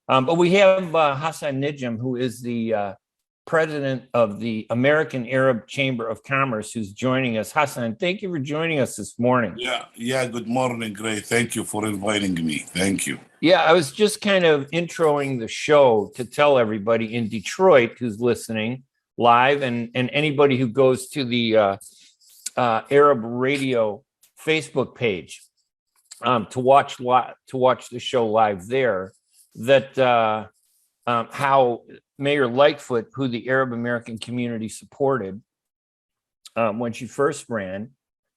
But we have Hassan Nijem, who is the president of the American Arab Chamber of Commerce, who's joining us. Hassan, thank you for joining us this morning. Yeah. Good morning, Gray. Thank you for inviting me. Thank you. Yeah, I was just kind of introing the show to tell everybody in Detroit who's listening live, and anybody who goes to the Arab Radio Facebook page to watch the show live there, that how Mayor Lightfoot, who the Arab American community supported when she first ran,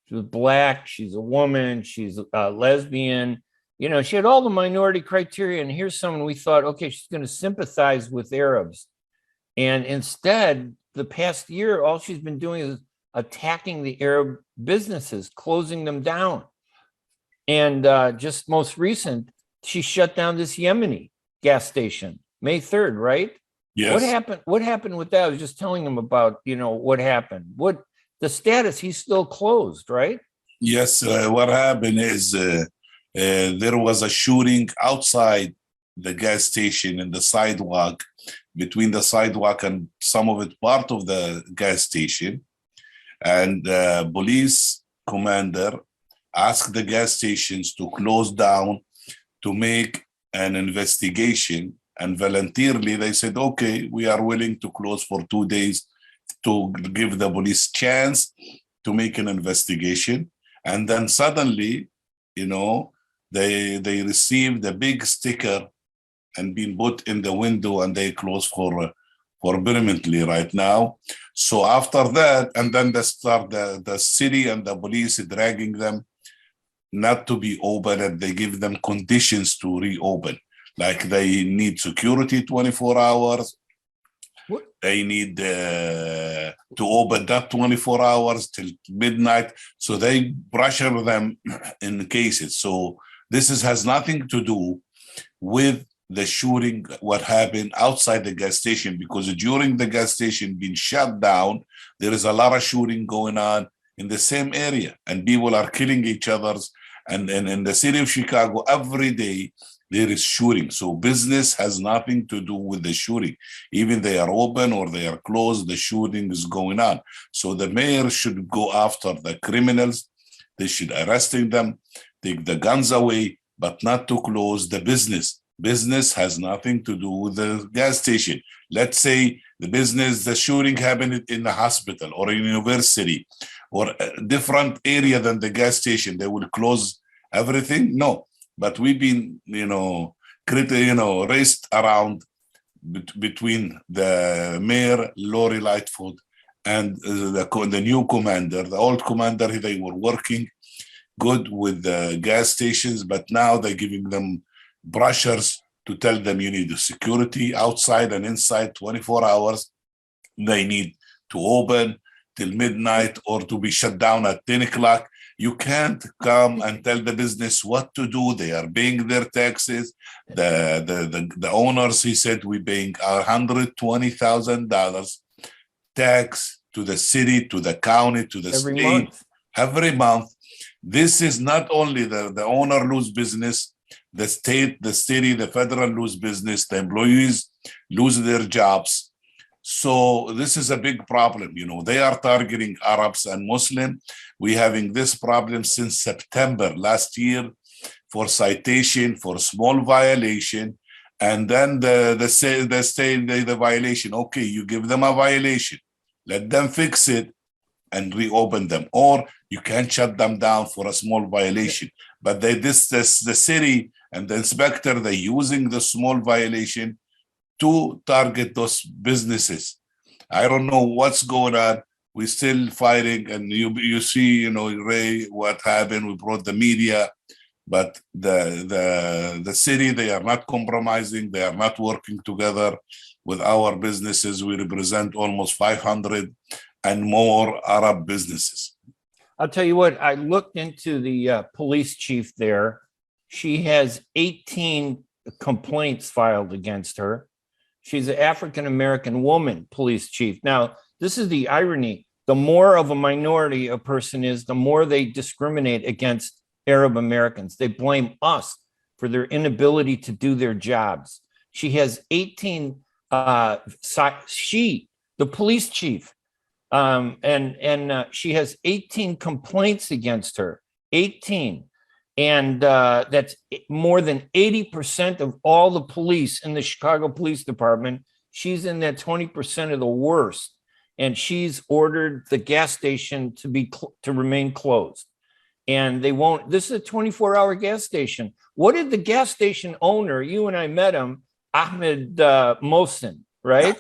she was Black, she's a woman, she's a lesbian, you know, she had all the minority criteria. And here's someone we thought, okay, she's going to sympathize with Arabs. And instead, the past year, all she's been doing is attacking the Arab businesses, closing them down. And just most recent, she shut down this Yemeni gas station, May 3rd, right? Yes. What happened with that? I was just telling him about, what happened. What the status, he's still closed, right? Yes, what happened is there was a shooting outside the gas station in the sidewalk, between the sidewalk and some of it part of the gas station. And the police commander asked the gas stations to close down to make an investigation. And voluntarily, they said, okay, we are willing to close for 2 days to give the police chance to make an investigation. And then suddenly, they received a big sticker and been put in the window, and they closed for permanently right now. So after that, and then they start the city and the police dragging them not to be open, and they give them conditions to reopen. Like they need security 24 hours. What? They need to open that 24 hours till midnight. So they pressure them in cases. So this has nothing to do with the shooting, what happened outside the gas station, because during the gas station being shut down, there is a lot of shooting going on in the same area, and people are killing each other. And in the city of Chicago, every day, there is shooting. So business has nothing to do with the shooting. Even they are open or they are closed, the shooting is going on. So the mayor should go after the criminals. They should arresting them, take the guns away, but not to close the business. Business has nothing to do with the gas station. Let's say the shooting happened in a hospital or a university or a different area than the gas station. They will close everything? No. But we've been, raced around between the mayor, Lori Lightfoot, and the new commander. The old commander, they were working good with the gas stations, but now they're giving them brushers to tell them you need the security outside and inside 24 hours. They need to open till midnight or to be shut down at 10 o'clock. You can't come and tell the business what to do. They are paying their taxes. The owners, he said, we're paying $120,000 tax to the city, to the county, to the state. Every month. This is not only the owner lose business, the state, the city, the federal lose business, the employees lose their jobs. So this is a big problem. They are targeting Arabs and Muslims. We're having this problem since September last year for citation, for small violation. And then the violation, okay, you give them a violation, let them fix it and reopen them. Or you can shut them down for a small violation. But the city and the inspector, they're using the small violation to target those businesses. I don't know what's going on. We're still fighting, and you see, Ray, what happened. We brought the media, but the city, they are not compromising. They are not working together with our businesses. We represent almost 500 and more Arab businesses. I'll tell you what, I looked into the police chief there. She has 18 complaints filed against her. She's an African-American woman police chief. Now, this is the irony. The more of a minority a person is, the more they discriminate against Arab Americans. They blame us for their inability to do their jobs. She has 18, the police chief, and she has 18 complaints against her, 18. And that's more than 80% of all the police in the Chicago Police Department. She's in that 20% of the worst. And she's ordered the gas station to remain closed. And they won't, this is a 24-hour gas station. What did the gas station owner, you and I met him, Ahmed Mohsen, right?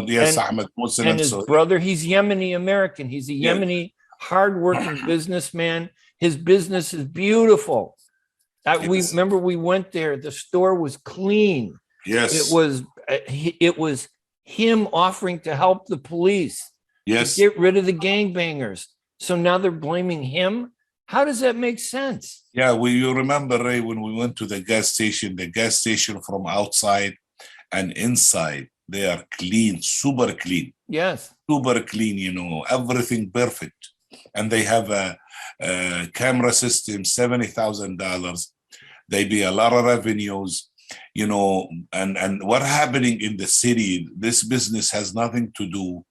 Yes, Ahmed Mohsen. And his brother, he's Yemeni American. He's a Yemeni hardworking businessman. His business is beautiful. We remember we went there. The store was clean. Yes. It was him offering to help the police. Yes. To get rid of the gangbangers. So now they're blaming him. How does that make sense? Yeah, you remember, Ray, when we went to the gas station from outside and inside, they are clean, super clean. Yes. Super clean, everything perfect. And they have a camera system, $70,000. They pay a lot of revenues, and what's happening in the city, this business has nothing to do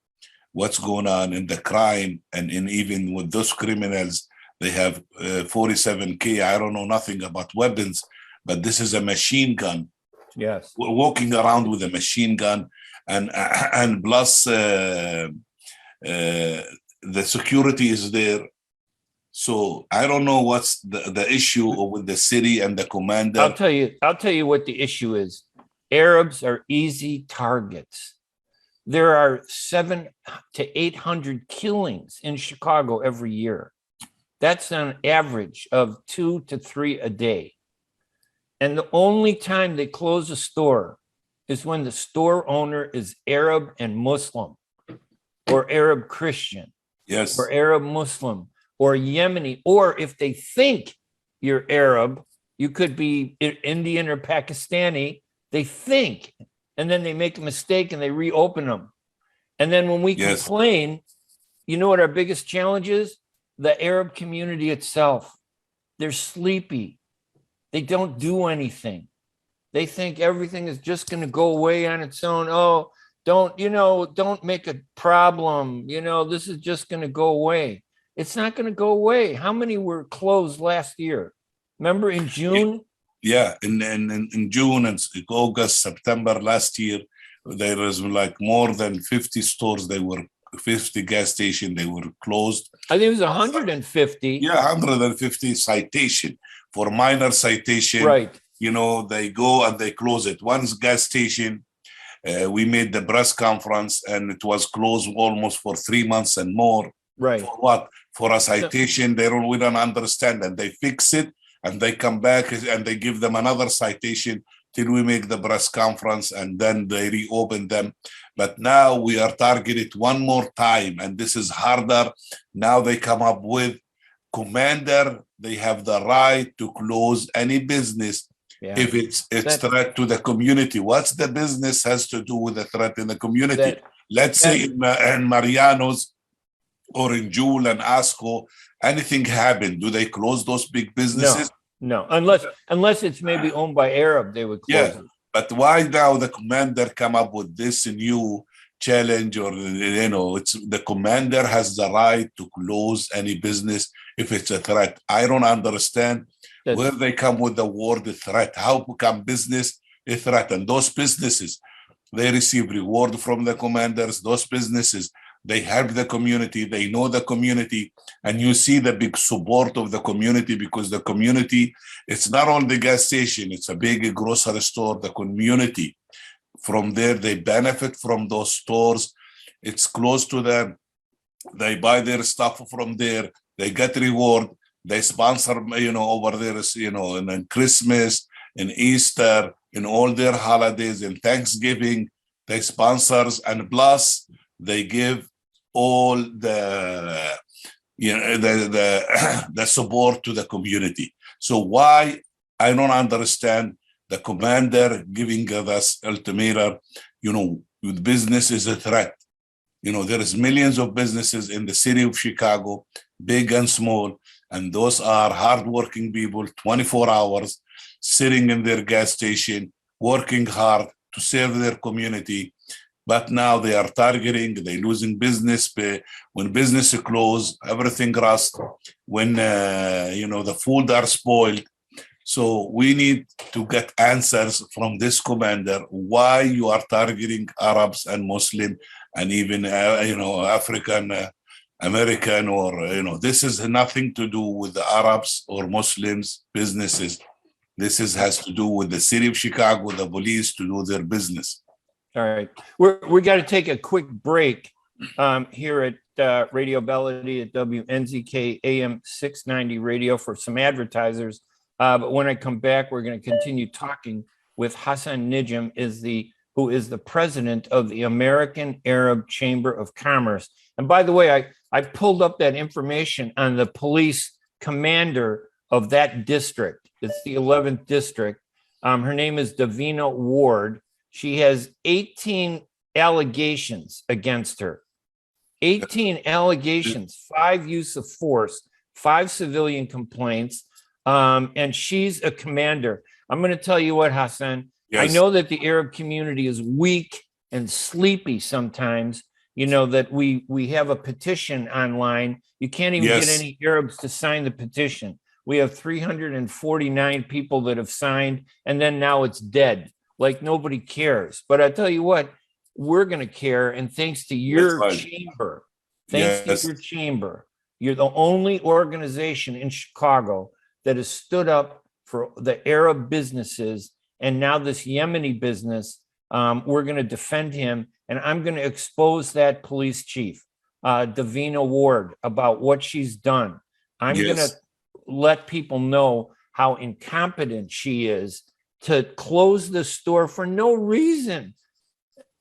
what's going on in the crime and even with those criminals. They have 47K. I don't know nothing about weapons, but this is a machine gun. Yes. We're walking around with a machine gun, and plus the security is there. So I don't know what's the issue with the city and the commander. I'll tell you what the issue is. Arabs are easy targets. There are 700 to 800 killings in Chicago every year. That's an average of 2 to 3 a day. And the only time they close a store is when the store owner is Arab and Muslim, or Arab Christian, yes, or Arab Muslim, or Yemeni, or if they think you're Arab, you could be Indian or Pakistani, they think, and then they make a mistake and they reopen them. And then when we complain, you know what our biggest challenge is? The Arab community itself. They're sleepy. They don't do anything. They think everything is just going to go away on its own. Oh, don't make a problem. This is just going to go away. It's not going to go away. How many were closed last year? Remember in June? Yeah, in June and August, September last year, there was like more than 50 stores. 50 gas stations, they were closed. I think it was 150. Yeah, 150 citation for minor citation. Right. They go and they close it. One gas station, we made the press conference and it was closed almost for 3 months and more. Right. For what? For a citation, we don't understand. And they fix it and they come back and they give them another citation till we make the press conference and then they reopen them. But now we are targeted one more time, and this is harder. Now they come up with commander, they have the right to close any business if it's threat to the community. What's the business has to do with the threat in the community? Let's say in Mariano's or in Jewel and Asco, anything happened, do they close those big businesses? No, unless it's maybe owned by Arab, they would close it. But why now the commander come up with this new challenge? Or it's the commander has the right to close any business if it's a threat. I don't understand where they come with the word threat. How become business a threat? And those businesses, they receive reward from the commanders. Those businesses, they help the community, they know the community, and you see the big support of the community, because the community, it's not only the gas station, it's a big grocery store, the community. From there, they benefit from those stores. It's close to them. They buy their stuff from there. They get reward. They sponsor, over there, in Christmas, in Easter, in all their holidays, in Thanksgiving, they sponsors, and plus they give all the the support to the community. So why I don't understand the commander giving us ultimatum, business is a threat. There is millions of businesses in the city of Chicago, big and small, and those are hardworking people, 24 hours, sitting in their gas station, working hard, to serve their community. But now they are targeting, they're losing business. When business close, everything rust. When, the food are spoiled. So we need to get answers from this commander, why you are targeting Arabs and Muslim and even, African American, or, this is nothing to do with the Arabs or Muslims businesses. This has to do with the city of Chicago, the police, to do their business. All right. We got to take a quick break here at Radio Bellady at WNZK AM 690 radio for some advertisers. But when I come back, we're going to continue talking with Hassan Nijem, who is the president of the American Arab Chamber of Commerce. And by the way, I pulled up that information on the police commander of that district. It's the 11th district. Her name is Davina Ward. She has 18 allegations against her. 18 allegations, 5 use of force, 5 civilian complaints. And she's a commander. I'm going to tell you what, Hassan. Yes. I know that the Arab community is weak and sleepy sometimes. You know that we have a petition online. You can't even get any Arabs to sign the petition. We have 349 people that have signed, and then now it's dead. Like nobody cares. But I tell you what, we're going to care. And thanks to your chamber, to your chamber, you're the only organization in Chicago that has stood up for the Arab businesses. And now this Yemeni business, we're going to defend him. And I'm going to expose that police chief, Davina Ward, about what she's done. I'm going to let people know how incompetent she is to close the store for no reason.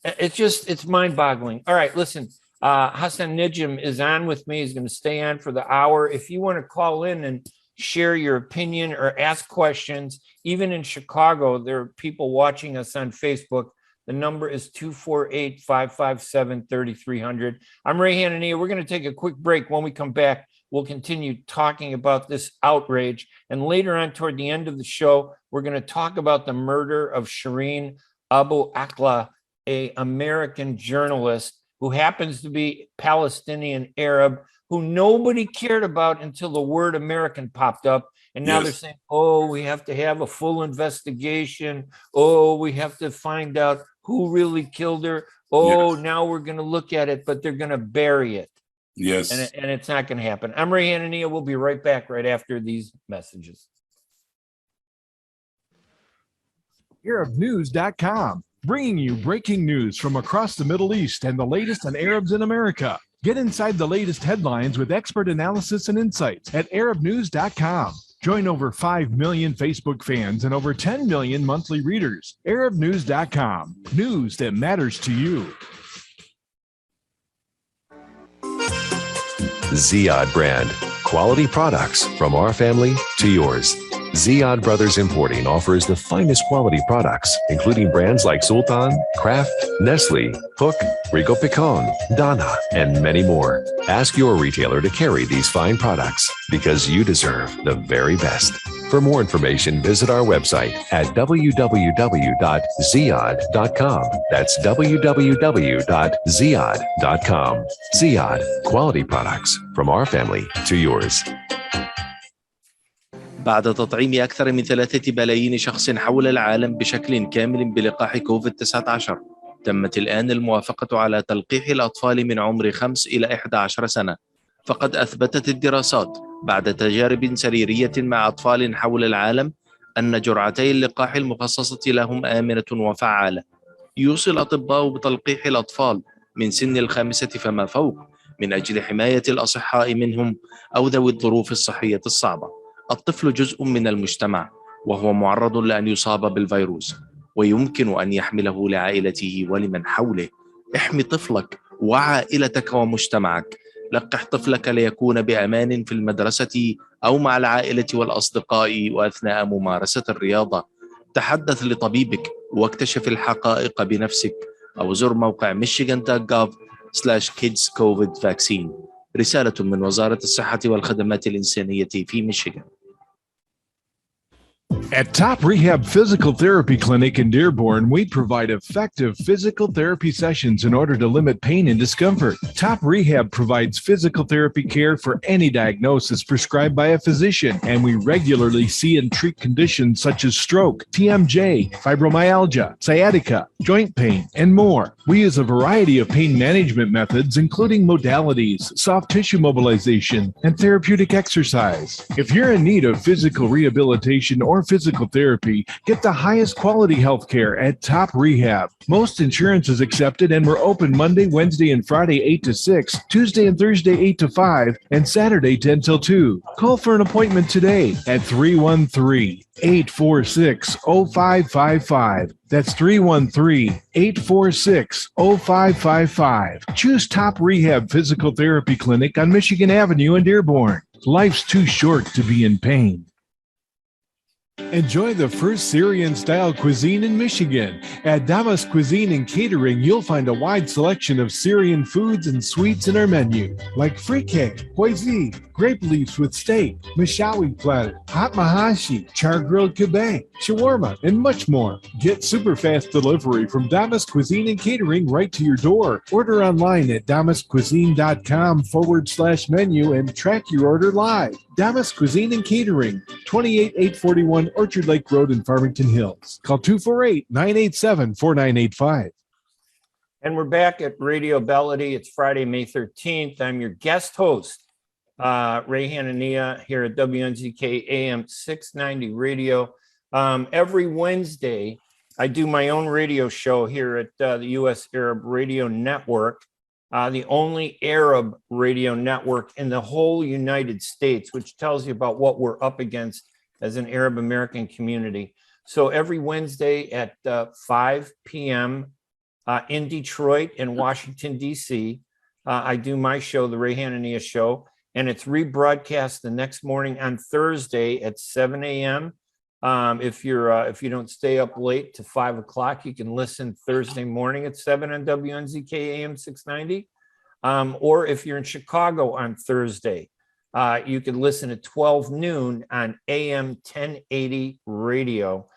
It's mind-boggling. All right, listen, Hassan Nijem is on with me. He's going to stay on for the hour. If you want to call in and share your opinion or ask questions, even in Chicago, there are people watching us on Facebook. The number is 248-557-3300. I'm Ray Hanania. We're going to take a quick break. When we come back, we'll continue talking about this outrage. And later on, toward the end of the show, we're going to talk about the murder of Shereen Abu Akleh, an American journalist who happens to be Palestinian Arab, who nobody cared about until the word American popped up. And now they're saying, oh, we have to have a full investigation. Oh, we have to find out who really killed her. Oh, now we're going to look at it, but they're going to bury it. Yes. And it's not going to happen. I'm Ray Hanania. We'll be right back right after these messages. ArabNews.com, bringing you breaking news from across the Middle East and the latest on Arabs in America. Get inside the latest headlines with expert analysis and insights at ArabNews.com. Join over 5 million Facebook fans and over 10 million monthly readers. ArabNews.com, news that matters to you. Ziyad brand, quality products from our family to yours. Ziyad Brothers Importing offers the finest quality products, including brands like Sultan, Kraft, Nestle, Hook, Rico Picon, Donna, and many more. Ask your retailer to carry these fine products because you deserve the very best. For more information, visit our website at www.ziyad.com. That's www.ziyad.com. Ziyad, quality products from our family to yours. بعد تطعيم أكثر من 3 ملايين شخص حول العالم بشكل كامل بلقاح كوفيد-19 تمت الآن الموافقة على تلقيح الأطفال من عمر 5 إلى 11 سنة. فقد أثبتت الدراسات بعد تجارب سريرية مع أطفال حول العالم أن جرعتي اللقاح المخصصة لهم آمنة وفعالة. يوصي الأطباء بتلقيح الأطفال من سن 5 فما فوق من أجل حماية الأصحاء منهم أو ذوي الظروف الصحية الصعبة. الطفل جزء من المجتمع وهو معرض لأن يصاب بالفيروس ويمكن أن يحمله لعائلته ولمن حوله. احمي طفلك وعائلتك ومجتمعك. لقح طفلك ليكون بأمان في المدرسة أو مع العائلة والأصدقاء وأثناء ممارسة الرياضة. تحدث لطبيبك واكتشف الحقائق بنفسك أو زر موقع michigan.gov/kidscovidvaccine. رسالة من وزارة الصحة والخدمات الإنسانية في ميشيغان. At Top Rehab Physical Therapy Clinic in Dearborn, we provide effective physical therapy sessions in order to limit pain and discomfort. Top Rehab provides physical therapy care for any diagnosis prescribed by a physician, and we regularly see and treat conditions such as stroke, TMJ, fibromyalgia, sciatica, joint pain, and more. We use a variety of pain management methods, including modalities, soft tissue mobilization, and therapeutic exercise. If you're in need of physical rehabilitation or physical therapy, get the highest quality health care at Top Rehab. Most insurance is accepted, and we're open Monday, Wednesday, and Friday 8 to 6, Tuesday and Thursday 8 to 5, and Saturday 10 till 2. Call for an appointment today at 313-846-0555. That's 313-846-0555. Choose Top Rehab Physical Therapy Clinic on Michigan Avenue in Dearborn. Life's too short to be in pain. Enjoy the first Syrian-style cuisine in Michigan. At Damas Cuisine and Catering, you'll find a wide selection of Syrian foods and sweets in our menu, like frikeh, hoisin, grape leaves with steak, mishawi platter, hot mahashi, char-grilled kebab, shawarma, and much more. Get super fast delivery from Damas Cuisine and Catering right to your door. Order online at damascuisine.com/menu and track your order live. Damas Cuisine and Catering, 28841 Orchard Lake Road in Farmington Hills. Call 248-987-4985. And we're back at Radio Bellady. It's Friday, May 13th. I'm your guest host, Ray Hanania, here at WNZK AM 690 Radio. Every Wednesday, I do my own radio show here at the U.S. Arab Radio Network, the only Arab radio network in the whole United States, which tells you about what we're up against as an Arab American community. So every Wednesday at 5 p.m. In Detroit and Washington, D.C., I do my show, the Ray Hanania Show, and it's rebroadcast the next morning on Thursday at 7 a.m. If you don't stay up late to 5 o'clock, you can listen Thursday morning at 7 on WNZK AM 690. Or if you're in Chicago on Thursday, you can listen at 12 noon on AM 1080 radio.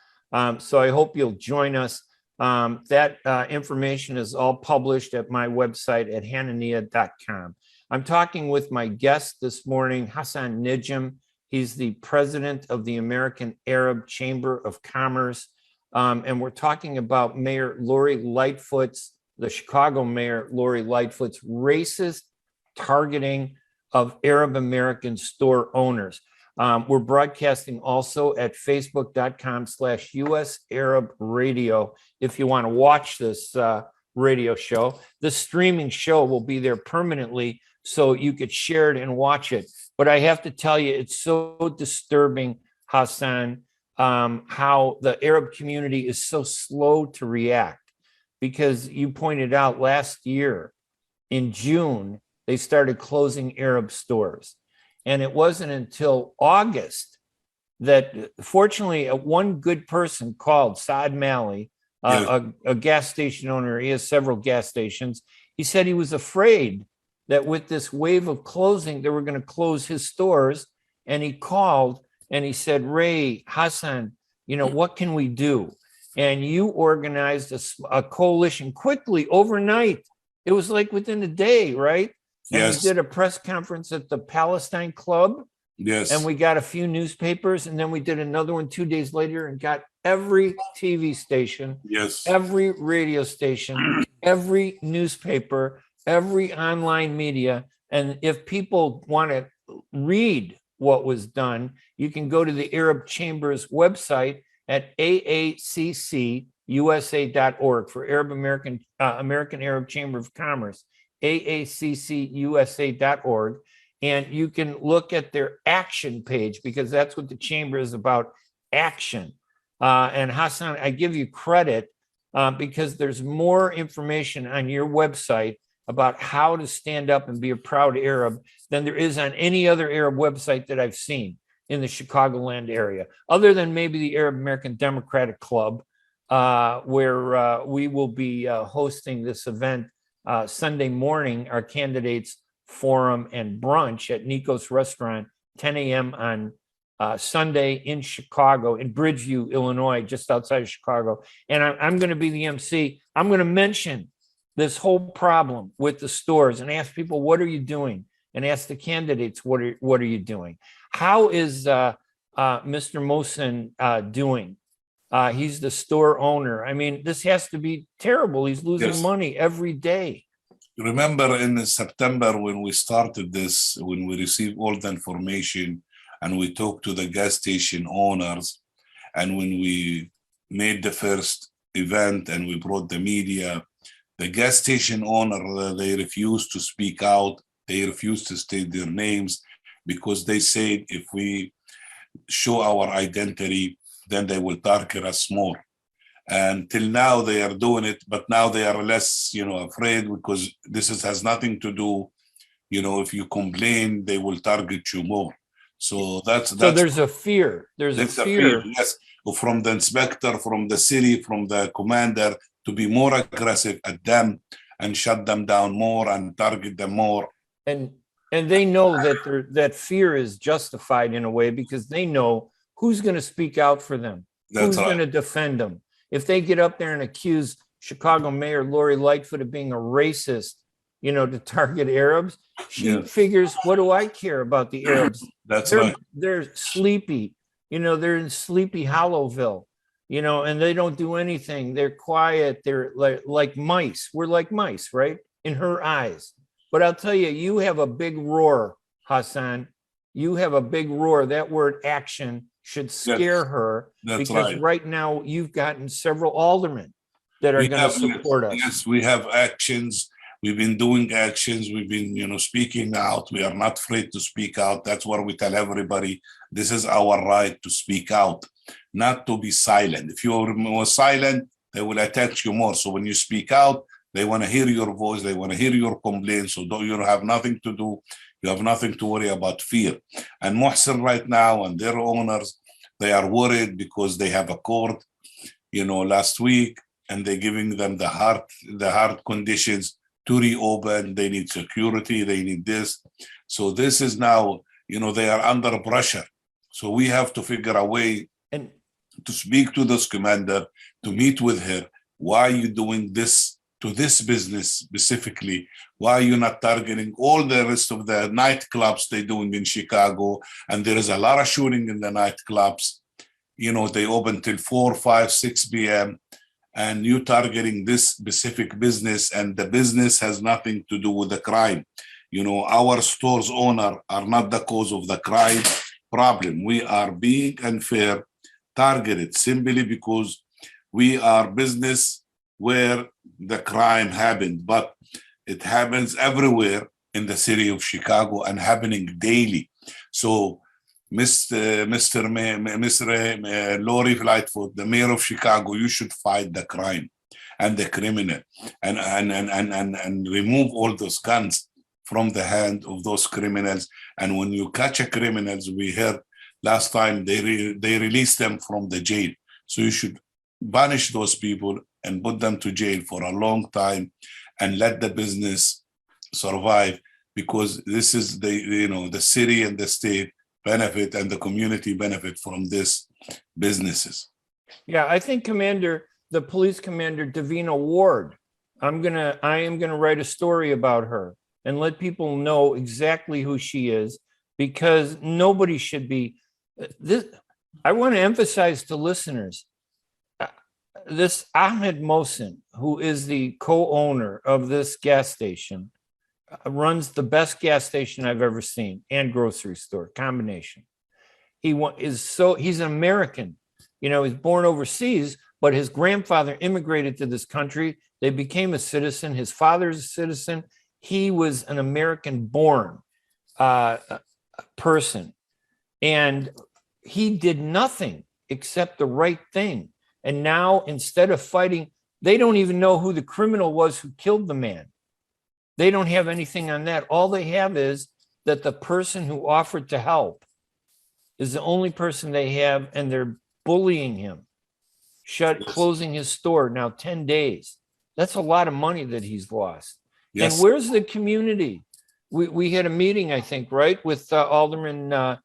So I hope you'll join us. That information is all published at my website at hanania.com. I'm talking with my guest this morning, Hassan Nijem. He's the president of the American Arab Chamber of Commerce. And we're talking about Mayor Lori Lightfoot's, the Chicago Mayor Lori Lightfoot's racist targeting of Arab American store owners. We're broadcasting also at facebook.com/US Arab Radio. If you want to watch this radio show, the streaming show will be there permanently, so you could share it and watch it. But I have to tell you, it's so disturbing, Hassan, how the Arab community is so slow to react. Because you pointed out last year in June, they started closing Arab stores. And it wasn't until August that, fortunately, one good person called, Saad Mali, a gas station owner. He has several gas stations. He said he was afraid that with this wave of closing, they were going to close his stores. And he called and he said, Ray, Hassan, what can we do? And you organized a coalition quickly overnight. It was like within a day, right? Yes. And we did a press conference at the Palestine Club. Yes. And we got a few newspapers, and then we did another one 2 days later and got every TV station, yes, every radio station, every newspaper, every online media. And if people want to read what was done, you can go to the Arab Chamber's website at aaccusa.org for American Arab Chamber of Commerce, aaccusa.org. And you can look at their action page, because that's what the chamber is about, action. And Hassan, I give you credit because there's more information on your website about how to stand up and be a proud Arab than there is on any other Arab website that I've seen in the Chicagoland area, other than maybe the Arab American Democratic Club, where we will be hosting this event Sunday morning, our candidates forum and brunch at Nico's Restaurant, 10 a.m. on Sunday in Chicago, in Bridgeview, Illinois, just outside of Chicago. And I'm going to be the MC. I'm going to mention this whole problem with the stores and ask people, what are you doing? And ask the candidates, what are you doing? How is Mr. Mohsen doing? He's the store owner. I mean, this has to be terrible. He's losing money every day. Remember in September when we started this, when we received all the information and we talked to the gas station owners, and when we made the first event and we brought the media, the gas station owner, they refused to speak out. They refused to state their names because they said if we show our identity, then they will target us more. And till now they are doing it, but now they are less, afraid because this has nothing to do, if you complain, they will target you more. So that's there's a fear. There's a fear. Yes, from the inspector, from the city, from the commander to be more aggressive at them and shut them down more and target them more. And they know that that fear is justified in a way because they know who's going to speak out for them, who's going to defend them. If they get up there and accuse Chicago Mayor Lori Lightfoot of being a racist, to target Arabs, she figures, what do I care about the Arabs? They're sleepy, they're in Sleepy Hollowville, and they don't do anything. They're quiet. They're like mice. We're like mice, right? In her eyes. But I'll tell you, you have a big roar, Hassan. You have a big roar. That word action should scare her because right now you've gotten several aldermen that are going to support us. Yes, we have actions. We've been doing actions. We've been, speaking out. We are not afraid to speak out. That's what we tell everybody. This is our right to speak out, not to be silent. If you are more silent, they will attack you more. So when you speak out, they want to hear your voice. They want to hear your complaints. So you have nothing to do. You have nothing to worry about fear. And Mohsen right now and their owners, they are worried because they have a court, last week, and they're giving them the hard conditions to reopen. They need security. They need this. So this is now, they are under pressure. So we have to figure a way to speak to this commander, to meet with her. Why are you doing this to this business specifically? Why are you not targeting all the rest of the nightclubs they're doing in Chicago? And there is a lot of shooting in the nightclubs. They open till 4, 5, 6 p.m. And you targeting this specific business, and the business has nothing to do with the crime. Our store's owner are not the cause of the crime problem. We are being unfair, targeted simply because we are business where the crime happened, but it happens everywhere in the city of Chicago and happening daily. So Mr. Lori Lightfoot, the mayor of Chicago, you should fight the crime and the criminal and remove all those guns from the hand of those criminals. And when you catch a criminals, we heard last time they released them from the jail. So you should banish those people and put them to jail for a long time and let the business survive, because this is the city and the state benefit and the community benefit from this businesses. Yeah, I think the police commander, Davina Ward, I am gonna write a story about her and let people know exactly who she is, because nobody should be this. I want to emphasize to listeners, this Ahmed Mohsen, who is the co-owner of this gas station, runs the best gas station I've ever seen and grocery store combination. He's an American, he's born overseas, but his grandfather immigrated to this country. They became a citizen. His father's a citizen. He was an American born person. And he did nothing except the right thing. And now, instead of fighting, they don't even know who the criminal was who killed the man. They don't have anything on that. All they have is that the person who offered to help is the only person they have, and they're bullying him, closing his store now 10 days. That's a lot of money that he's lost. Yes. And where's the community? We had a meeting, I think, right, with Alderman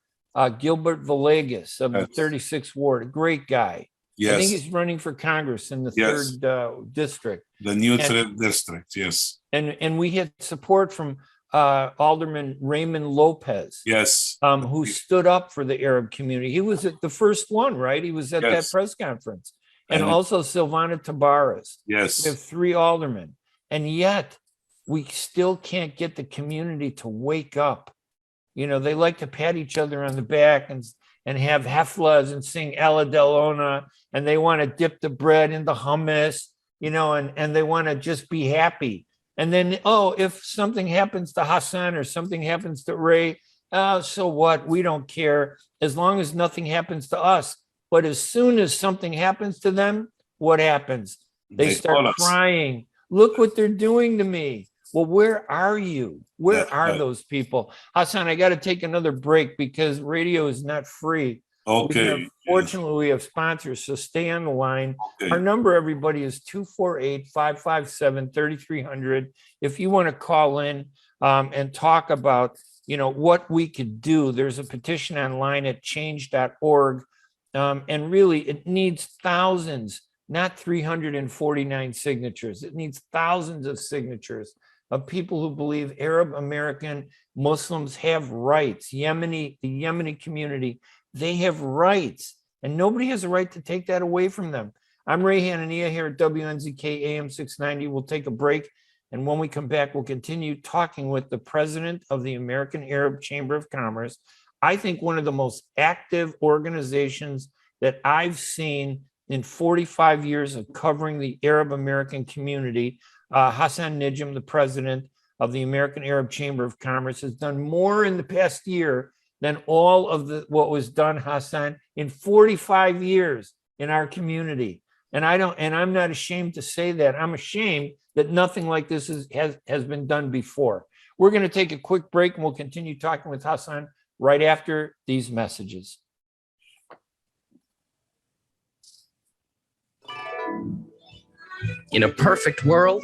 Gilbert Villegas of the Yes. 36th Ward, a great guy. Yes. I think he's running for Congress in the Yes. 3rd district. The new third district, yes. And we had support from Alderman Raymond Lopez, Yes. who stood up for the Arab community. He was at the first one, right? He was at that Yes. press conference. And And- also Silvana Tabares. Yes. We have 3 aldermen. And yet we still can't get the community to wake up. You know, they like to pat each other on the back and have heflas and sing Ella Delona, and they want to dip the bread in the hummus, you know, and they want to just be happy. And then, oh, if something happens to Hassan or something happens to Ray, so what? We don't care as long as nothing happens to us. But as soon as something happens to them, what happens? They call start us. crying. Look what they're doing to me. Well, where are you? Where That's are right. those people? Hassan, I got to take another break because radio is not free. Okay. Fortunately, we have sponsors, so stay on the line. Okay. Our number, everybody, is 248-557-3300. If you want to call in and talk about, you know, what we could do, there's a petition online at change.org. And really, it needs thousands, not 349 signatures. It needs thousands of signatures of people who believe Arab American Muslims have rights. The Yemeni community, they have rights, and nobody has a right to take that away from them. I'm Ray Hanania here at WNZK AM 690. We'll take a break, and when we come back, we'll continue talking with the president of the American Arab Chamber of Commerce. I think one of the most active organizations that I've seen in 45 years of covering the Arab American community. Hassan Nijem, the president of the American Arab Chamber of Commerce, has done more in the past year than all of what was done, Hassan, in 45 years in our community. And I'm not ashamed to say that. I'm ashamed that nothing like this has been done before. We're going to take a quick break and we'll continue talking with Hassan right after these messages. In a perfect world,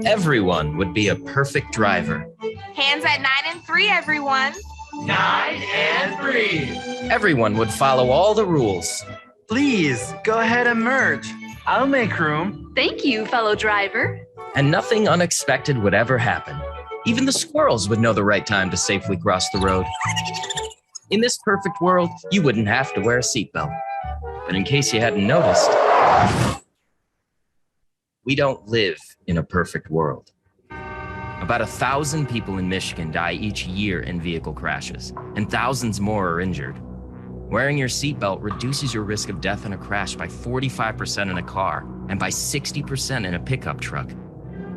everyone would be a perfect driver. Hands at 9 and 3, everyone. 9 and 3. Everyone would follow all the rules. Please, go ahead and merge. I'll make room. Thank you, fellow driver. And nothing unexpected would ever happen. Even the squirrels would know the right time to safely cross the road. In this perfect world, you wouldn't have to wear a seatbelt. But in case you hadn't noticed, we don't live in a perfect world. About 1,000 people in Michigan die each year in vehicle crashes, and thousands more are injured. Wearing your seatbelt reduces your risk of death in a crash by 45% in a car and by 60% in a pickup truck.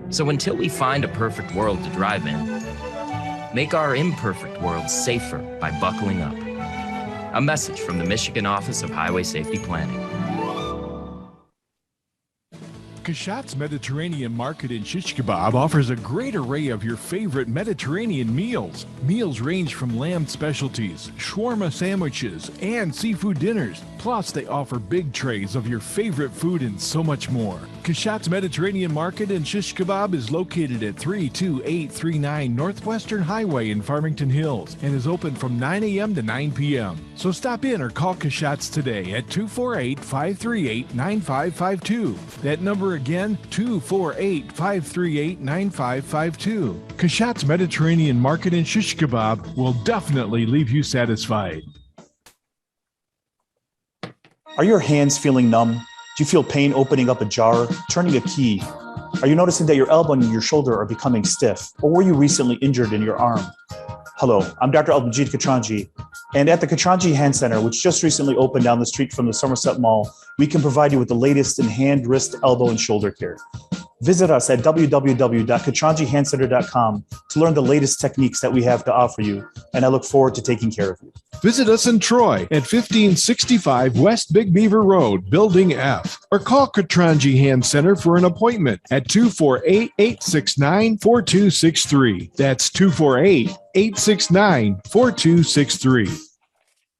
So until we find a perfect world to drive in, make our imperfect world safer by buckling up. A message from the Michigan Office of Highway Safety Planning. Kashat's Mediterranean Market in Shish Kebab offers a great array of your favorite Mediterranean meals. Meals range from lamb specialties, shawarma sandwiches, and seafood dinners. Plus, they offer big trays of your favorite food and so much more. Kashat's Mediterranean Market in Shish Kebab is located at 32839 Northwestern Highway in Farmington Hills and is open from 9 a.m. to 9 p.m. So stop in or call Kashat's today at 248-538-9552. That number again, 248-538-9552. Kashat's Mediterranean Market in Shish Kebab will definitely leave you satisfied. Are your hands feeling numb? Do you feel pain opening up a jar, turning a key? Are you noticing that your elbow and your shoulder are becoming stiff? Or were you recently injured in your arm? Hello, I'm Dr. Abdulmajid Katranji, and at the Katranji Hand Center, which just recently opened down the street from the Somerset Mall, we can provide you with the latest in hand, wrist, elbow, and shoulder care. Visit us at www.katranjihandcenter.com to learn the latest techniques that we have to offer you, and I look forward to taking care of you. Visit us in Troy at 1565 West Big Beaver Road, Building F, or call Katranji Hand Center for an appointment at 248-869-4263. That's 248-869-4263.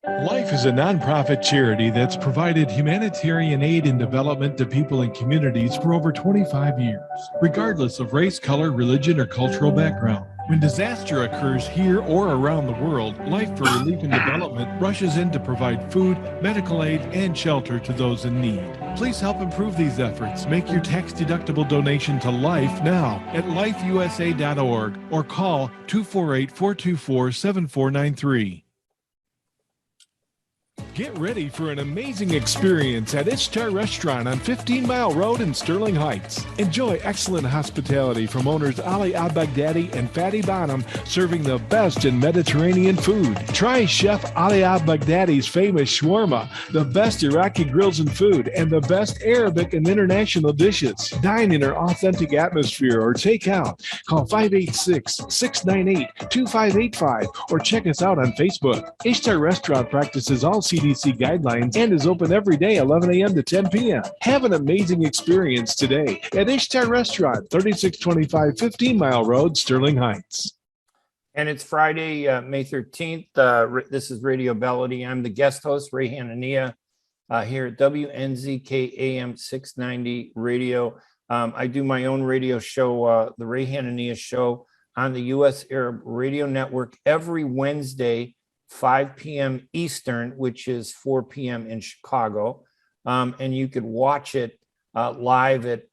Life is a nonprofit charity that's provided humanitarian aid and development to people and communities for over 25 years, regardless of race, color, religion, or cultural background. When disaster occurs here or around the world, Life for Relief and Development rushes in to provide food, medical aid, and shelter to those in need. Please help improve these efforts. Make your tax-deductible donation to Life now at lifeusa.org or call 248-424-7493. Get ready for an amazing experience at Ishtar Restaurant on 15 Mile Road in Sterling Heights. Enjoy excellent hospitality from owners Ali Al-Baghdadi and Fatty Bonham, serving the best in Mediterranean food. Try Chef Ali Al-Baghdadi's famous shawarma, the best Iraqi grills and food, and the best Arabic and international dishes. Dine in our authentic atmosphere or take out. Call 586-698-2585 or check us out on Facebook. Ishtar Restaurant practices all CDC guidelines and is open every day 11 a.m. to 10 p.m. Have an amazing experience today at Ishtar Restaurant, 3625 15 Mile Road, Sterling Heights. And it's Friday, May 13th. This is Radio Bellady. I'm the guest host, Ray Hanania, here at WNZK AM 690 Radio. I do my own radio show, the Ray Hanania Show, on the U.S. Arab Radio Network every Wednesday, 5 p.m. Eastern, which is 4 p.m. in Chicago. And you could watch it live at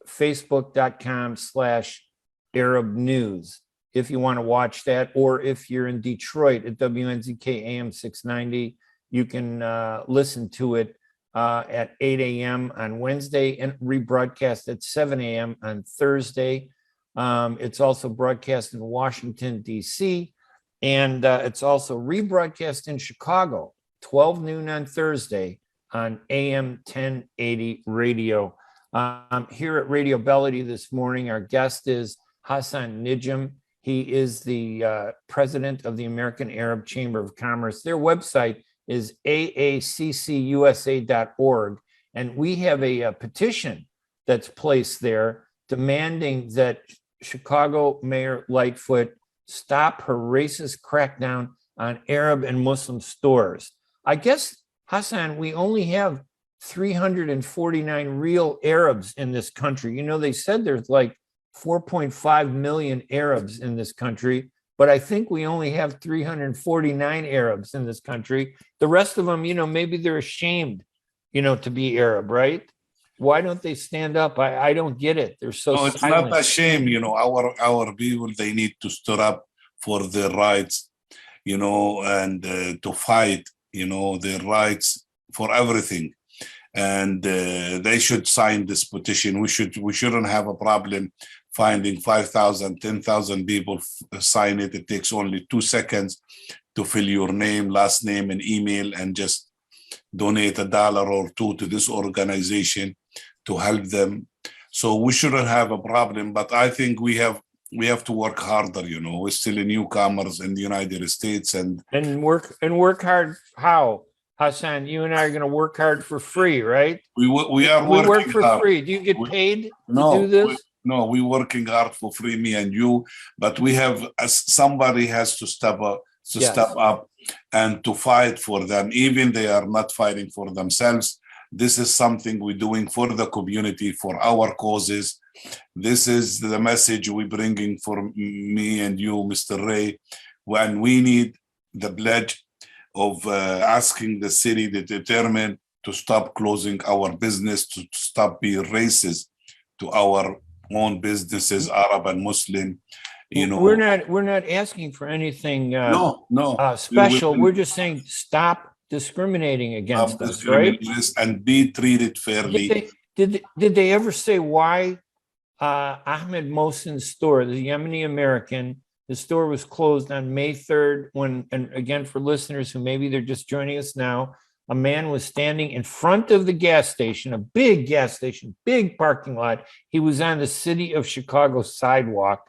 facebook.com/Arab News if you want to watch that. Or if you're in Detroit at WNZK AM 690, you can listen to it at 8 a.m. on Wednesday and rebroadcast at 7 a.m. on Thursday. It's also broadcast in Washington, D.C., and it's also rebroadcast in Chicago, 12 noon on Thursday on AM 1080 radio. Here at Radio Bellady this morning, our guest is Hassan Nijem. He is the president of the American Arab Chamber of Commerce. Their website is aaccusa.org. And we have a petition that's placed there demanding that Chicago Mayor Lightfoot stop her racist crackdown on Arab and Muslim stores. I guess, Hassan, we only have 349 real Arabs in this country. You know, they said there's like 4.5 million Arabs in this country, but I think we only have 349 Arabs in this country. The rest of them, you know, maybe they're ashamed, you know, to be Arab, right? Why don't they stand up? I don't get it. They're so No, it's silent. not a shame. You know, our people, they need to stand up for their rights, you know, and to fight, you know, their rights for everything. And they should sign this petition. We shouldn't have a problem finding 5,000, 10,000 people sign it. It takes only 2 seconds to fill your name, last name, and email, and just donate $1 or $2 to this organization to help them. So we shouldn't have a problem, but I think we have to work harder. You know, we're still newcomers in the United States, and work hard. How, Hassan? You and I are going to work hard for free, right? We are we working work for hard. free. Do you get paid to do this? We're working hard for free, me and you. But we have somebody has to step up. Step up and to fight for them, even they are not fighting for themselves. This is something we're doing for the community, for our causes. This is the message we're bringing for me and you, Mr. Ray, when we need the pledge of asking the city to determine to stop closing our business, to stop being racist to our own businesses, Arab and Muslim. You know, we're not asking for anything special. We're just saying stop discriminating against us, right? And be treated fairly. Did they ever say why Ahmed Mohsin's store, the Yemeni American, the store was closed on May 3rd when, and again, for listeners who maybe they're just joining us now, a man was standing in front of the gas station, a big gas station, big parking lot. He was on the city of Chicago sidewalk.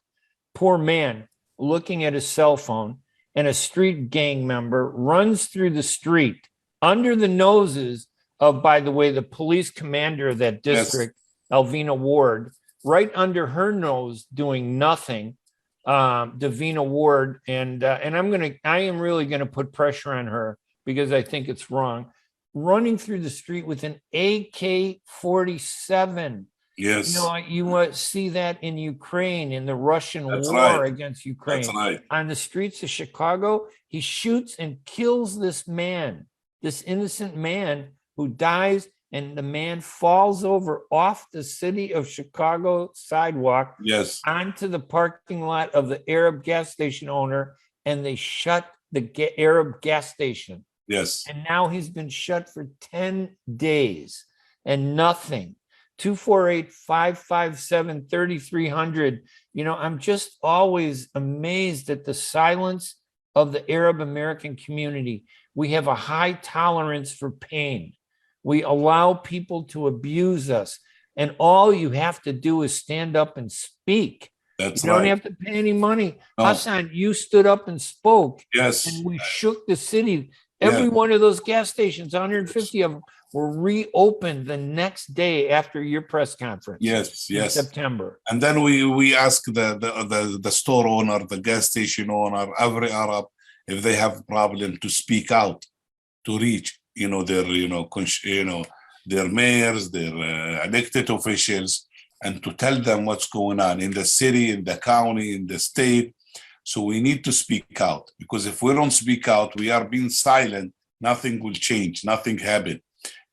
Poor man looking at his cell phone, and a street gang member runs through the street under the noses of, by the way, the police commander of that district, Alvina Ward, right under her nose, doing nothing. Davina Ward, and I am really gonna put pressure on her because I think it's wrong. Running through the street with an AK-47. Yes. You see that in Ukraine, in the Russian That's war right. against Ukraine. That's right. On the streets of Chicago, he shoots and kills this man, this innocent man who dies, and the man falls over off the city of Chicago sidewalk Yes. onto the parking lot of the Arab gas station owner, and they shut the Arab gas station. Yes. And now he's been shut for 10 days and nothing. 248-557-3300. I'm just always amazed at the silence of the Arab American community. We have a high tolerance for pain. We allow people to abuse us. And all you have to do is stand up and speak. That's You don't right. have to pay any money. No. Hassan, you stood up and spoke. Yes. And we shook the city. Every one of those gas stations, 150 of them, were reopened the next day after your press conference. Yes. In September. And then we ask the store owner, the gas station owner, every Arab, if they have problem to speak out, to reach, their their mayors, their elected officials, and to tell them what's going on in the city, in the county, in the state. So we need to speak out, because if we don't speak out, we are being silent, nothing will change, nothing happen.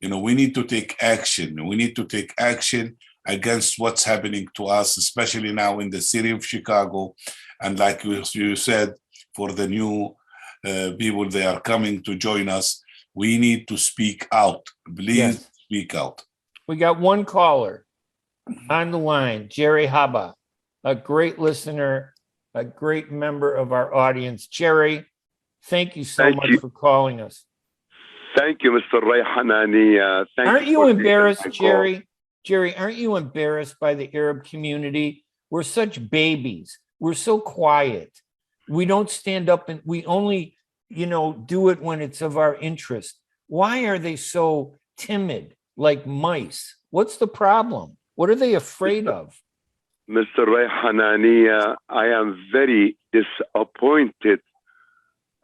We need to take action. We need to take action against what's happening to us, especially now in the city of Chicago. And like you said, for the new people, they are coming to join us. We need to speak out. Please speak out. We got one caller on the line, Jerry Haba, a great listener, a great member of our audience. Jerry, thank you so much for calling us. Thank you, Mr. Ray Hanani. Aren't you embarrassed, Jerry? Jerry, aren't you embarrassed by the Arab community? We're such babies. We're so quiet. We don't stand up, and we only, do it when it's of our interest. Why are they so timid, like mice? What's the problem? What are they afraid of? Mr. Ray Hanani, I am very disappointed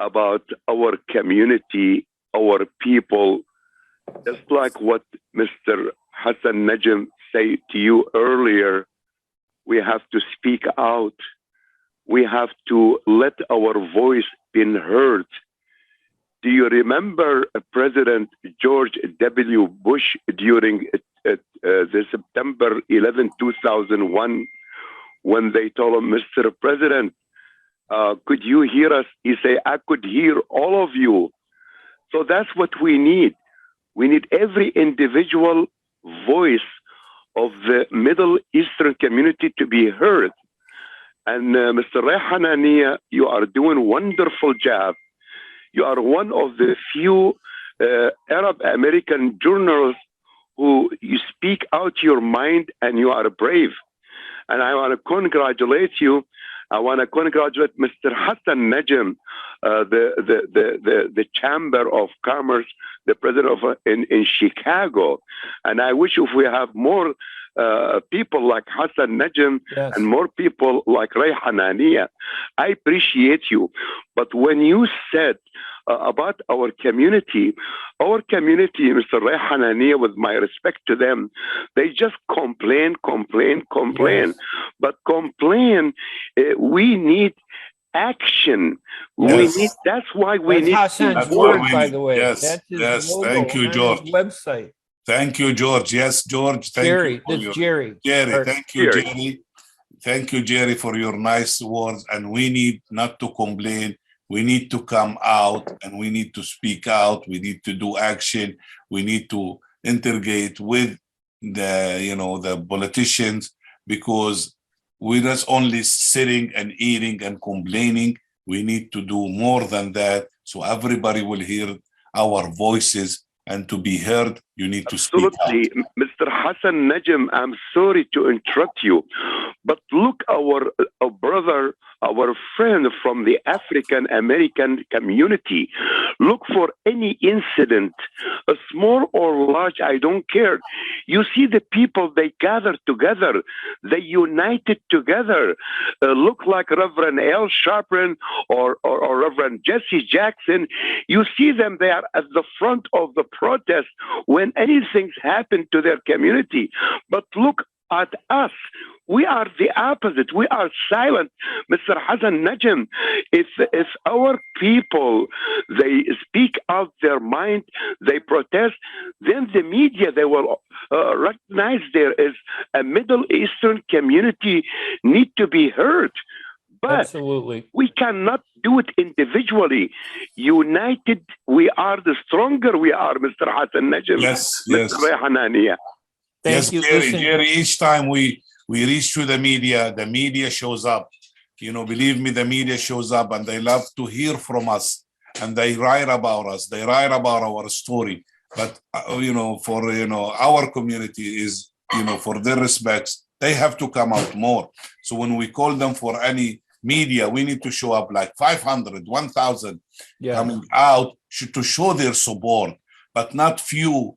about our community, our people. Just like what Mr. Hassan Nijem said to you earlier, we have to speak out. We have to let our voice be heard. Do you remember President George W. Bush during the September 11, 2001, when they told him, Mr. President, could you hear us? He said, I could hear all of you. So that's what we need. We need every individual voice of the Middle Eastern community to be heard. And Mr. Ray Hanani, you are doing a wonderful job. You are one of the few Arab American journalists who you speak out your mind, and you are brave. And I want to congratulate you. I want to congratulate Mr. Hassan Nijem, the Chamber of Commerce, the president of in Chicago. And I wish if we have more people like Hassan Nijem and more people like Ray Hanani. I appreciate you. But when you said about our community, Mr. Ray Hanani, with my respect to them, they just complain. Yes. But complain, we need action. Yes. That's why we need Hassan's word, by the way. Yes, That's his yes. Thank you, George. Website. Thank you, George. Yes, George. Thank Jerry, you. Jerry. Thank you, Jerry. Thank you, Jerry, for your nice words. And we need not to complain. We need to come out, and we need to speak out. We need to do action. We need to integrate with the politicians, because we're not only sitting and eating and complaining. We need to do more than that, so everybody will hear our voices. And to be heard, you need to speak out. Mr. Hassan Nijem, I'm sorry to interrupt you, but look, our brother, our friend from the African American community, look for any incident, small or large, I don't care. You see the people, they gather together, they united together. Look like Reverend Al Sharpton or Reverend Jesse Jackson. You see them, they are at the front of the protest when anything's happened to their community. But look, at us. We are the opposite. We are silent, Mr. Hassan Nijem. If our people, they speak out their mind, they protest, then the media, they will recognize there is a Middle Eastern community need to be heard. But absolutely, we cannot do it individually. United, we are the stronger we are, Mr. Hassan Nijem. Yes, Mr. Hanania. Yes, you. Jerry, each time we reach to the media shows up. You know, believe me, the media shows up and they love to hear from us and they write about us. They write about our story. But, for, our community is, for their respects, they have to come out more. So when we call them for any media, we need to show up like 500, 1,000 coming out to show their support, but not few,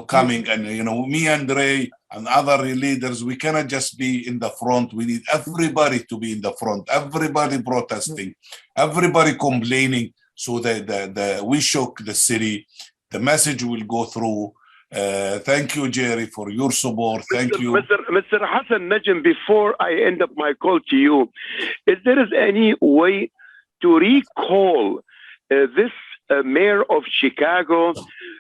coming. And, me and Ray and other leaders, we cannot just be in the front. We need everybody to be in the front, everybody protesting, everybody complaining, so that we shook the city. The message will go through. Thank you, Jerry, for your support. Thank you. Mr. Hassan Nijem, before I end up my call to you, is there any way to recall this mayor of Chicago?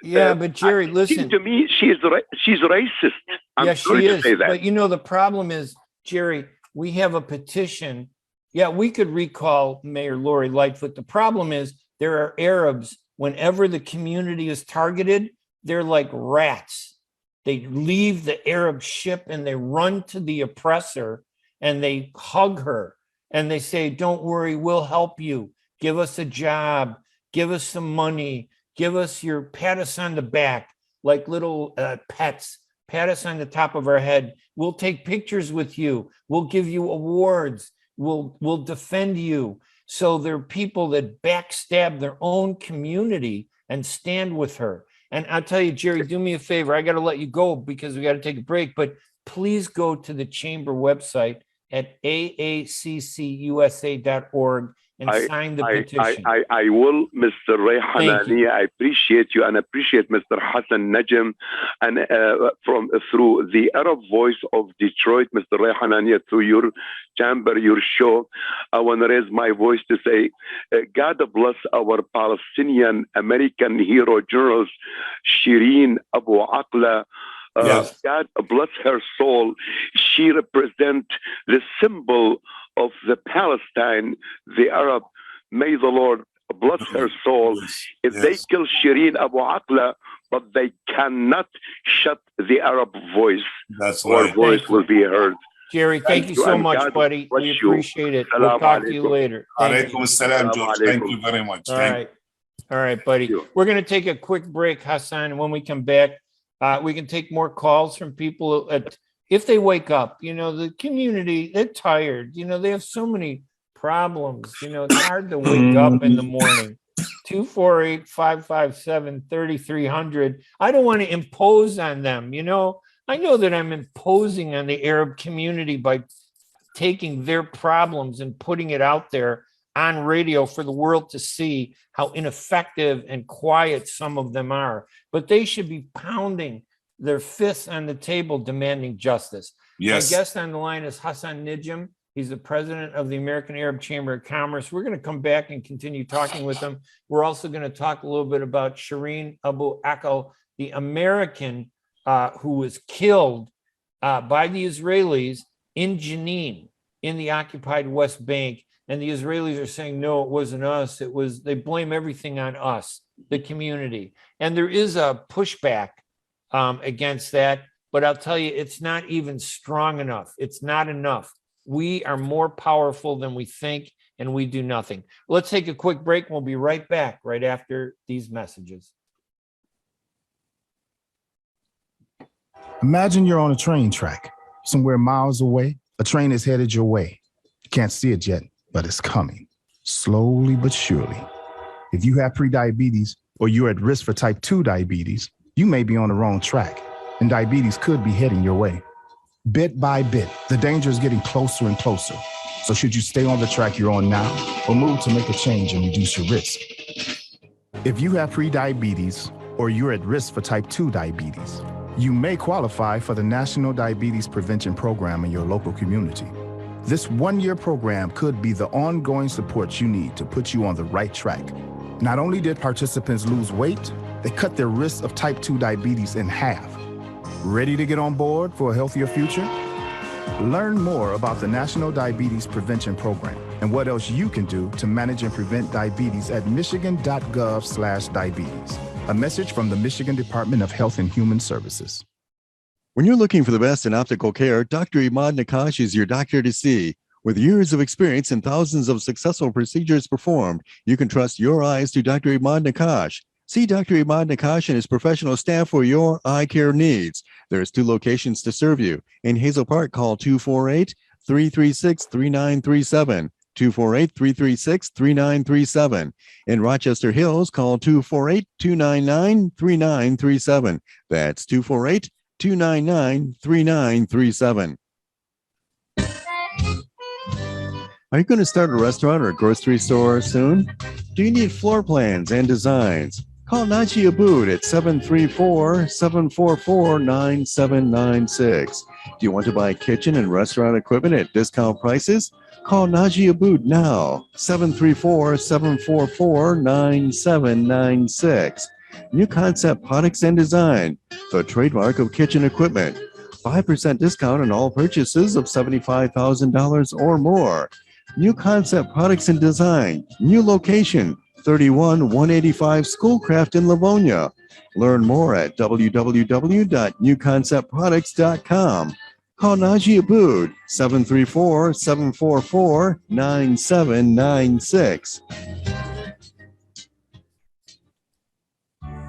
But Jerry, listen. To me, she's racist. I'm sorry she to is. say that. But the problem is, Jerry, we have a petition. Yeah, we could recall Mayor Lori Lightfoot. The problem is there are Arabs, whenever the community is targeted, they're like rats. They leave the Arab ship and they run to the oppressor and they hug her and they say, don't worry, we'll help you. Give us a job. Give us some money. Give us pat us on the back like little pets. Pat us on the top of our head. We'll take pictures with you. We'll give you awards. We'll defend you. So there are people that backstab their own community and stand with her. And I'll tell you, Jerry, do me a favor. I got to let you go because we got to take a break, but please go to the chamber website at aaccusa.org and sign the petition. I will, Mr. Ray Hanani. I appreciate you and appreciate Mr. Hassan Nijem, and through the Arab Voice of Detroit, Mr. Ray Hanani, through your chamber, your show, I want to raise my voice to say, God bless our Palestinian American hero journalist, Shereen Abu Akleh. God bless her soul. She represents the symbol of the Palestine, the Arab. May the Lord bless her soul. If they kill Shereen Abu Akleh, but they cannot shut the Arab voice, our voice will be heard. Jerry, thank you so much, buddy. We appreciate it. We'll talk to you later. Alaikum assalam, George. Thank you very much. All right, buddy. We're going to take a quick break, Hassan, and when we come back, we can take more calls from people if they wake up. The community, they're tired. They have so many problems. It's hard to wake up in the morning. 248-557-3300. I don't want to impose on them. I know that I'm imposing on the Arab community by taking their problems and putting it out there on radio for the world to see how ineffective and quiet some of them are. But they should be pounding their fists on the table demanding justice. Yes. My guest on the line is Hassan Nijem. He's the president of the American Arab Chamber of Commerce. We're going to come back and continue talking with him. We're also going to talk a little bit about Shereen Abu Akleh, the American who was killed by the Israelis in Jenin, in the occupied West Bank. And the Israelis are saying, no, it wasn't us. They blame everything on us, the community. And there is a pushback against that. But I'll tell you, it's not even strong enough. It's not enough. We are more powerful than we think, and we do nothing. Let's take a quick break. We'll be right back right after these messages. Imagine you're on a train track, somewhere miles away. A train is headed your way. You can't see it yet, but it's coming, slowly but surely. If you have prediabetes or you're at risk for type 2 diabetes, you may be on the wrong track, and diabetes could be heading your way. Bit by bit, the danger is getting closer and closer. So should you stay on the track you're on now or move to make a change and reduce your risk? If you have prediabetes or you're at risk for type 2 diabetes, you may qualify for the National Diabetes Prevention Program in your local community. This one-year program could be the ongoing support you need to put you on the right track. Not only did participants lose weight, they cut their risk of type 2 diabetes in half. Ready to get on board for a healthier future? Learn more about the National Diabetes Prevention Program and what else you can do to manage and prevent diabetes at michigan.gov/diabetes. A message from the Michigan Department of Health and Human Services. When you're looking for the best in optical care, Dr. Imad Nakash is your doctor to see. With years of experience and thousands of successful procedures performed, you can trust your eyes to Dr. Imad Nakash. See Dr. Imad Nakash and his professional staff for your eye care needs. There's 2 locations to serve you. In Hazel Park, call 248-336-3937. 248-336-3937. In Rochester Hills, call 248-299-3937. That's 248-299-3937. Are you going to start a restaurant or a grocery store soon? Do you need floor plans and designs? Call Naji Abood at 734-744-9796. Do you want to buy kitchen and restaurant equipment at discount prices? Call Naji Abood now, 734-744-9796. New Concept Products and Design, the trademark of kitchen equipment. 5% discount on all purchases of $75,000 or more. New Concept Products and Design, new location, 31185 Schoolcraft in Livonia. Learn more at www.newconceptproducts.com. Call Naji Abood, 734-744-9796.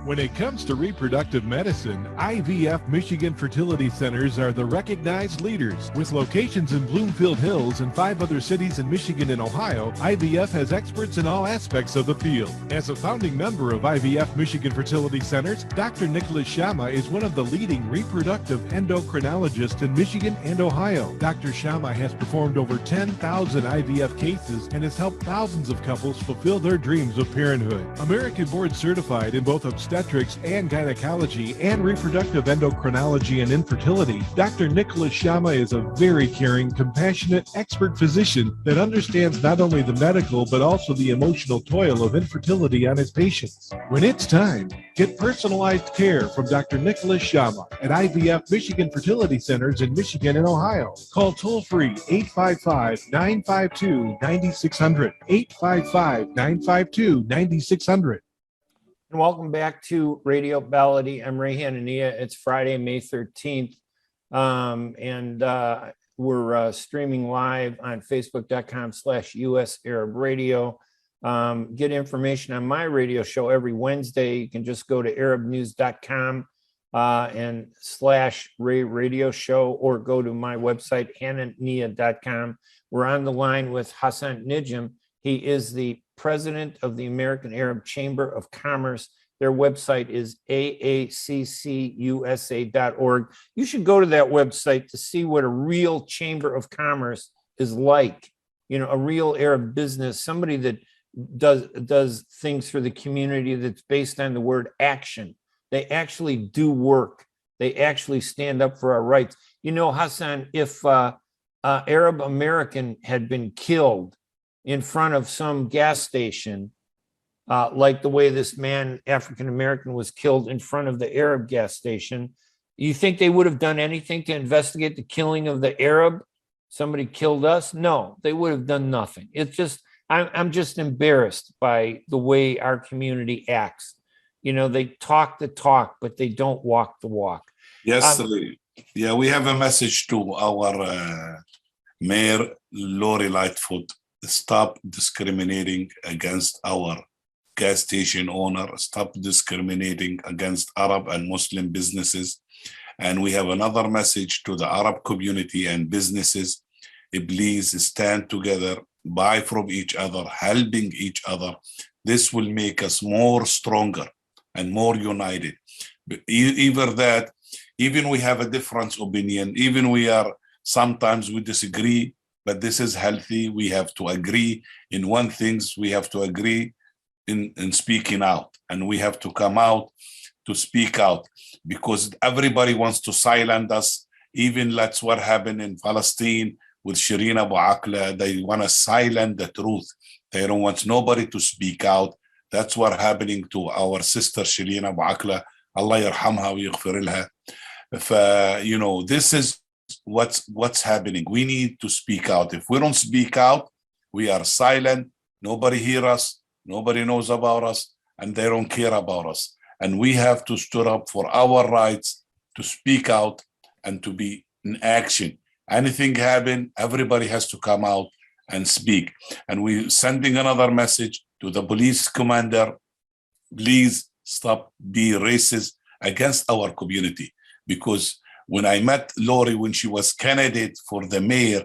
When it comes to reproductive medicine, IVF Michigan Fertility Centers are the recognized leaders. With locations in Bloomfield Hills and 5 other cities in Michigan and Ohio, IVF has experts in all aspects of the field. As a founding member of IVF Michigan Fertility Centers, Dr. Nicholas Shama is one of the leading reproductive endocrinologists in Michigan and Ohio. Dr. Shama has performed over 10,000 IVF cases and has helped thousands of couples fulfill their dreams of parenthood. American board certified in both obstetrics and gynecology and reproductive endocrinology and infertility, Dr. Nicholas Shama is a very caring, compassionate, expert physician that understands not only the medical but also the emotional toil of infertility on his patients. When it's time, get personalized care from Dr. Nicholas Shama at IVF Michigan Fertility Centers in Michigan and Ohio. Call toll-free 855-952-9600, 855-952-9600. And welcome back to Radio Baladi. I'm Ray Hanania. It's Friday, May 13th. We're streaming live on facebook.com/US Arab Radio. Get information on my radio show every Wednesday. You can just go to arabnews.com and /Ray Radio Show, or go to my website, hanania.com. We're on the line with Hassan Nijem. He is the president of the American Arab Chamber of Commerce. Their website is aaccusa.org. You should go to that website to see what a real chamber of commerce is like. You know, a real Arab business, somebody that does things for the community that's based on the word action. They actually do work. They actually stand up for our rights. You know, Hassan, if Arab American had been killed in front of some gas station, like the way this man, African-American, was killed in front of the Arab gas station, you think they would have done anything to investigate the killing of the Arab? Somebody killed us? No, they would have done nothing. It's just, I'm just embarrassed by the way our community acts. You know, they talk the talk, but they don't walk the walk. Yes, yeah, we have a message to our Mayor Lori Lightfoot. Stop discriminating against our gas station owner. Stop discriminating against Arab and Muslim businesses. And we have another message to the Arab community and businesses. Please stand together, buy from each other, helping each other. This will make us more stronger and more united. Either that, even we have a different opinion, even sometimes we disagree, but this is healthy. We have to agree in one thing. We have to agree in speaking out, and we have to come out to speak out, because everybody wants to silence us. Even that's what happened in Palestine with Shereen Abu Akleh. They want to silence the truth. They don't want nobody to speak out. That's what happening to our sister Shereen Abu Akleh. Allah yarhamha wa yaghfir laha. You know, this is what's happening. We need to speak out. If we don't speak out, we are silent. Nobody hears us. Nobody knows about us, and they don't care about us. And we have to stand up for our rights, to speak out and to be in action. Anything happen, everybody has to come out and speak. And we're sending another message to the police commander: please stop being racist against our community. Because when I met Lori, when she was candidate for the mayor,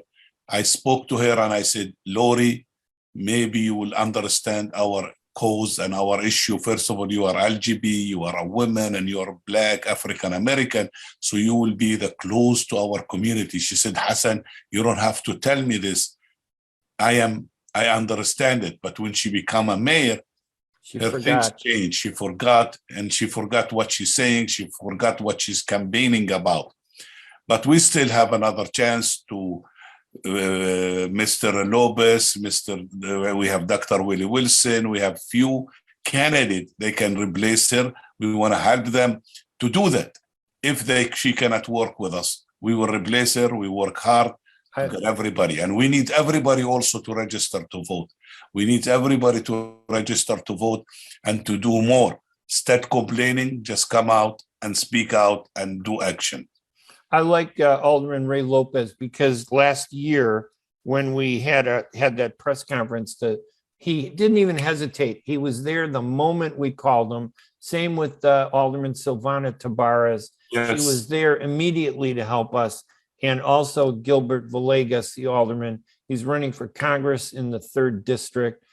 I spoke to her and I said, Lori, maybe you will understand our cause and our issue. First of all, you are LGBT, you are a woman, and you are Black, African American, so you will be the close to our community. She said, Hassan, you don't have to tell me this. I understand it. But when she became a mayor, her things changed. She forgot, and she forgot what she's saying. She forgot what she's campaigning about. But we still have another chance to Mr. Lopez, we have Dr. Willie Wilson, we have few candidates. They can replace her. We want to help them to do that. If she cannot work with us, we will replace her. We work hard to get everybody. And we need everybody also to register to vote. We need everybody to register to vote and to do more. Instead complaining, just come out and speak out and do action. I like Alderman Ray Lopez, because last year when we had that press conference, he didn't even hesitate. He was there the moment we called him. Same with Alderman Silvana Tabares. Yes. She was there immediately to help us. And also Gilbert Villegas, the alderman. He's running for Congress in the 3rd district.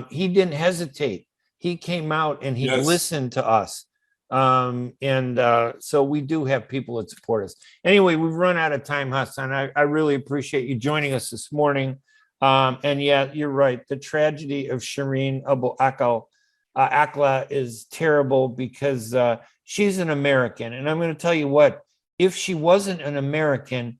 He didn't hesitate. He came out and he listened to us. So we do have people that support us. Anyway, we've run out of time, Hassan. I really appreciate you joining us this morning. And yeah, you're right. The tragedy of Shereen Abu Akleh is terrible, because she's an American. And I'm going to tell you what, if she wasn't an American,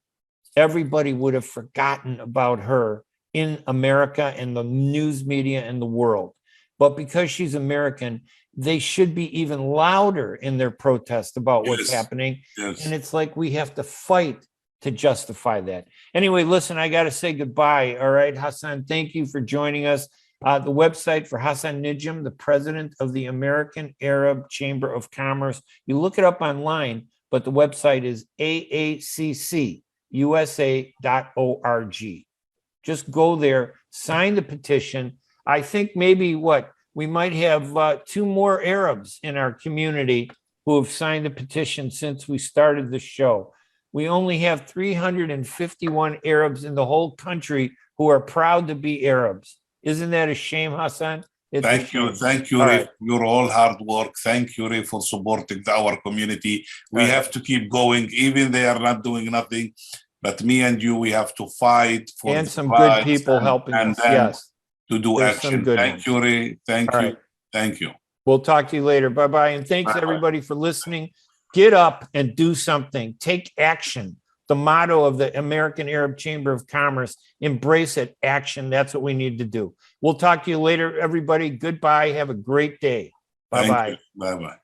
everybody would have forgotten about her in America and the news media and the world. But because she's American, they should be even louder in their protest about what's happening. Yes. And it's like we have to fight to justify that. Anyway, listen, I got to say goodbye. All right, Hassan, thank you for joining us. The website for Hassan Nijem, the president of the American Arab Chamber of Commerce. You look it up online, but the website is aaccusa.org. Just go there, sign the petition. I think maybe we might have 2 more Arabs in our community who have signed the petition since we started the show. We only have 351 Arabs in the whole country who are proud to be Arabs. Isn't that a shame, Hassan? Thank you, Ray, for your all hard work. Thank you, Ray, for supporting our community. We have to keep going, even they are not doing nothing. But me and you, we have to fight for and some good people helping us. Yes. To do action. Thank you, Ray. Thank you. Thank you. We'll talk to you later. Bye-bye. And thanks everybody for listening. Get up and do something. Take action. The motto of the American Arab Chamber of Commerce, embrace it, action. That's what we need to do. We'll talk to you later, everybody. Goodbye. Have a great day. Bye-bye. Bye-bye.